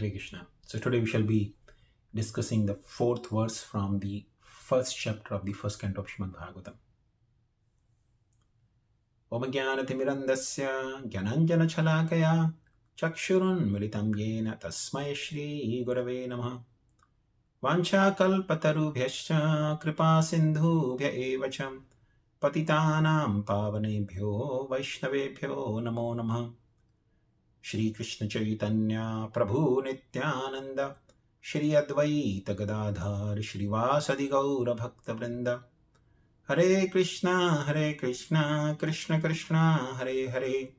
Hare Krishna. So today we shall be discussing the fourth verse from the first chapter of the first canto of Srimad Bhagavatam. Om Jnana-timirandasya Jnananjana-śaunakāya Chakshurunmilitam yena tasmai Shri Gurave Namaha. Vancha-kalpatarubhyascha kripa-sindhubhya evacha patitanam pavanebhyo vaishnavebhyo namo namaha. Shri Krishna Chaitanya Prabhu Nityananda Shri Advaita Gadadhar Shri Vasadi Gaura Bhakta Vrinda. Hare Krishna Krishna Krishna Hare Hare,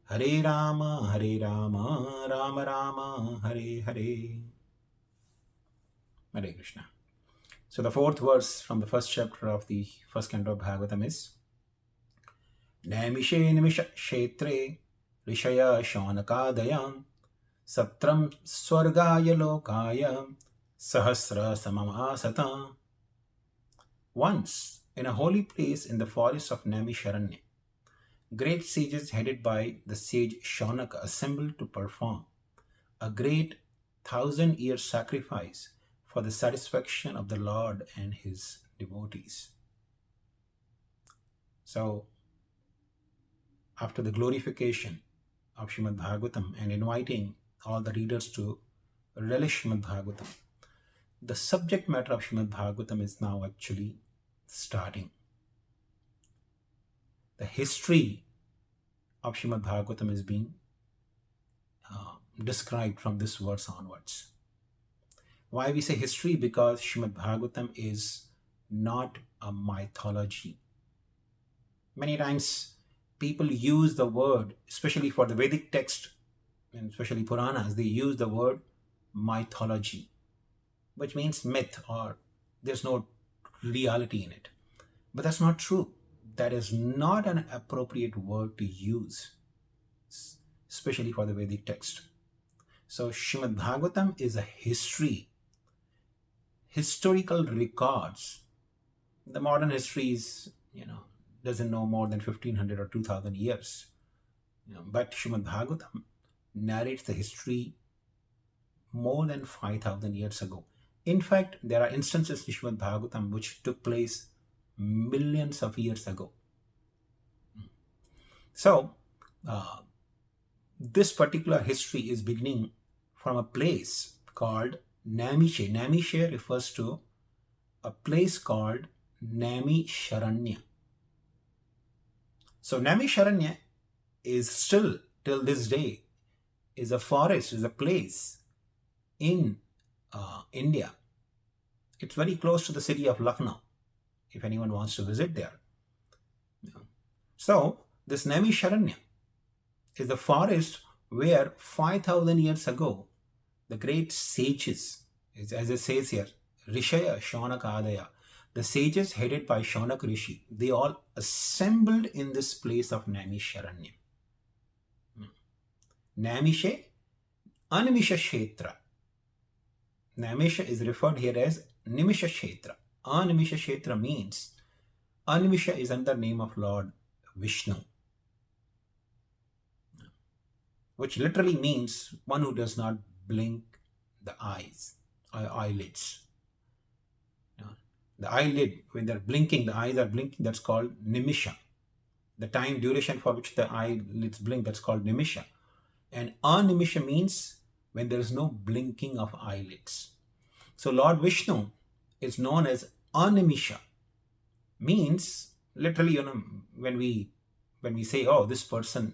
Hare Rama Rama Rama Hare Hare. Hare Krishna. So the fourth verse from the first chapter of the first canto of Bhagavatam is nimiṣe-kṣetre ṛṣayaḥ śaunakādayaḥ satram svargāya lokāya sahasra-samam āsata. Once, in a holy place in the forest of Naimiṣāraṇya, great sages headed by the sage Śaunaka assembled to perform a great 1,000-year sacrifice for the satisfaction of the Lord and his devotees. So, after the glorification of Srimad Bhagavatam and inviting all the readers to relish Srimad Bhagavatam, the subject matter of Srimad Bhagavatam is now actually starting. The history of Srimad Bhagavatam is being described from this verse onwards. Why we say history? Because Srimad Bhagavatam is not a mythology. Many times people use the word, especially for the Vedic text, and especially Puranas, they use the word mythology, which means myth, or there's no reality in it. But that's not true. That is not an appropriate word to use, especially for the Vedic text. So Srimad Bhagavatam is a history, historical records. The modern history is, doesn't know more than 1,500 or 2,000 years. But Srimad Bhagavatam narrates the history more than 5,000 years ago. In fact, there are instances in Srimad Bhagavatam which took place millions of years ago. So, this particular history is beginning from a place called Naimiṣe. Naimiṣe refers to a place called Naimiṣāraṇya. So, Naimiṣāraṇya is still, till this day, is a forest, is a place in India. It's very close to the city of Lucknow, if anyone wants to visit there. So, this Naimiṣāraṇya is the forest where 5,000 years ago, the great sages, as it says here, ṛṣayaḥ, śaunaka-ādayaḥ, the sages headed by Śaunaka Rishi, they all assembled in this place of Naimiṣāraṇya. Naimiṣe, animiṣa-kṣetre. Naimiṣa is referred here as nimiṣa-kṣetre. Animiṣa-kṣetre means, Animisha is another name of Lord Viṣṇu, which literally means one who does not blink the eyes, or eyelids. The eyelid, when they're blinking, the eyes are blinking, that's called nimiṣa. The time duration for which the eyelids blink, that's called nimiṣa. And animiṣa means when there is no blinking of eyelids. So Lord Viṣṇu is known as animiṣa. Means literally, when we say, oh, this person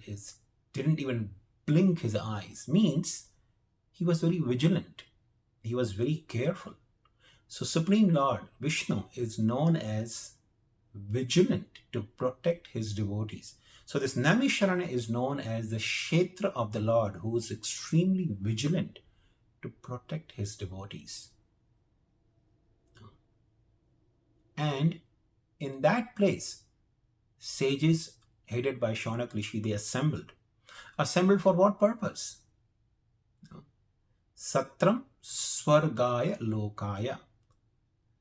didn't even blink his eyes, means he was very vigilant. He was very careful. So Supreme Lord Viṣṇu is known as vigilant to protect his devotees. So this Naimiṣāraṇya is known as the Kṣetra of the Lord, who is extremely vigilant to protect his devotees. And in that place, sages headed by Śaunaka Rishi, they assembled. Assembled for what purpose? Satram, svargāya, lokāya.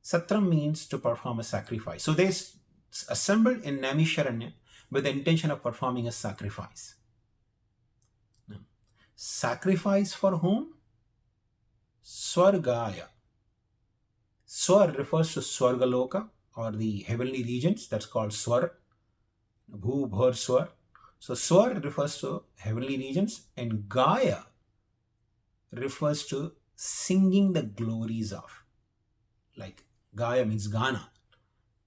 Satram means to perform a sacrifice. So they assembled in Naimiṣāraṇya with the intention of performing a sacrifice. Sacrifice for whom? svargāya. Swar refers to Svargaloka or the heavenly regions. That's called swar. Bhu, bhur, swar. So swar refers to heavenly regions, and gaya refers to singing the glories of. Like gaya means gana.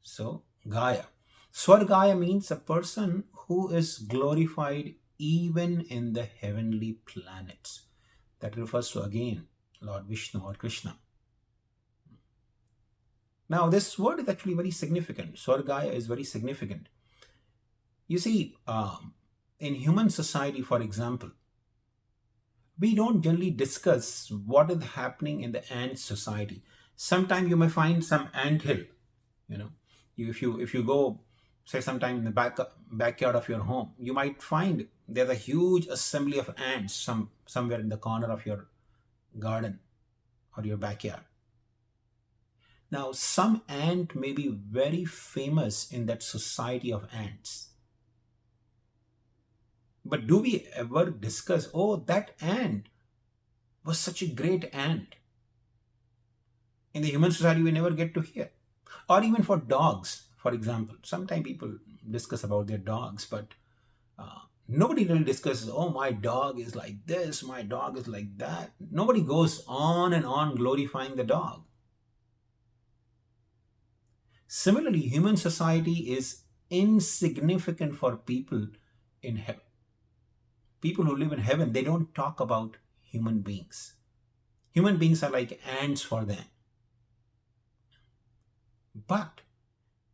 So gaya. Svargāya means a person who is glorified even in the heavenly planets. That refers to again Lord Viṣṇu or Krishna. Now, this word is actually very significant. Svargāya is very significant. You see, in human society, for example, we don't generally discuss what is happening in the ant society. Sometimes you may find some ant hill. If you go, say, sometime in the backyard of your home, you might find there's a huge assembly of ants somewhere in the corner of your garden or your backyard. Now, some ant may be very famous in that society of ants. But do we ever discuss, oh, that ant was such a great ant? In the human society, we never get to hear. Or even for dogs, for example. Sometimes people discuss about their dogs, but nobody really discusses, oh, my dog is like this, my dog is like that. Nobody goes on and on glorifying the dog. Similarly, human society is insignificant for people in heaven. People who live in heaven, they don't talk about human beings. Human beings are like ants for them. But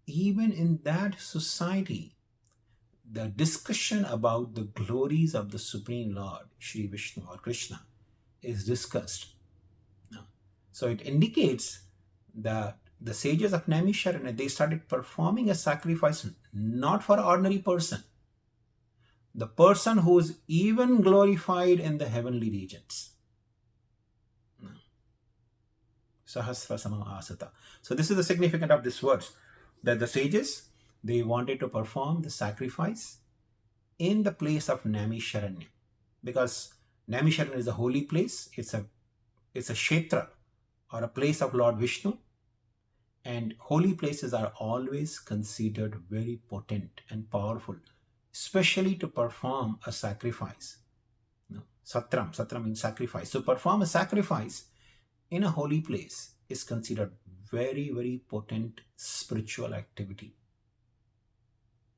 even in that society, the discussion about the glories of the Supreme Lord, Shri Viṣṇu or Krishna, is discussed. So it indicates that the sages of Naimiṣāraṇya, they started performing a sacrifice not for an ordinary person, the person who is even glorified in the heavenly regions. Sahasra-samam āsata. So this is the significance of this verse, that the sages, they wanted to perform the sacrifice in the place of Naimiṣāraṇya, because Naimiṣāraṇya is a holy place. It's a kshetra or a place of Lord Viṣṇu, and holy places are always considered very potent and powerful, especially to perform a sacrifice. Satram means sacrifice. So perform a sacrifice in a holy place is considered very, very potent spiritual activity.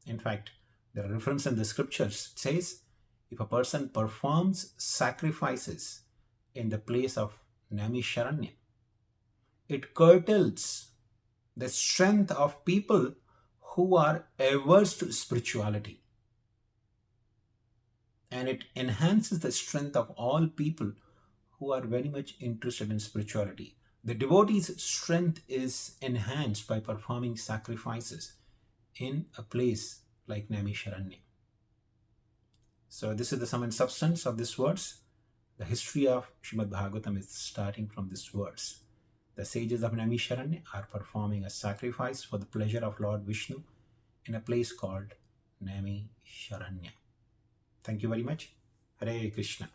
In fact, there are references in the scriptures. It says, if a person performs sacrifices in the place of Naimiṣāraṇya, it curtails the strength of people who are averse to spirituality. And it enhances the strength of all people who are very much interested in spirituality. The devotee's strength is enhanced by performing sacrifices in a place like Naimiṣāraṇya. So this is the sum and substance of this verse. The history of Srimad Bhagavatam is starting from this verse. The sages of Naimiṣāraṇya are performing a sacrifice for the pleasure of Lord Viṣṇu in a place called Naimiṣāraṇya. Thank you very much. Hare Krishna.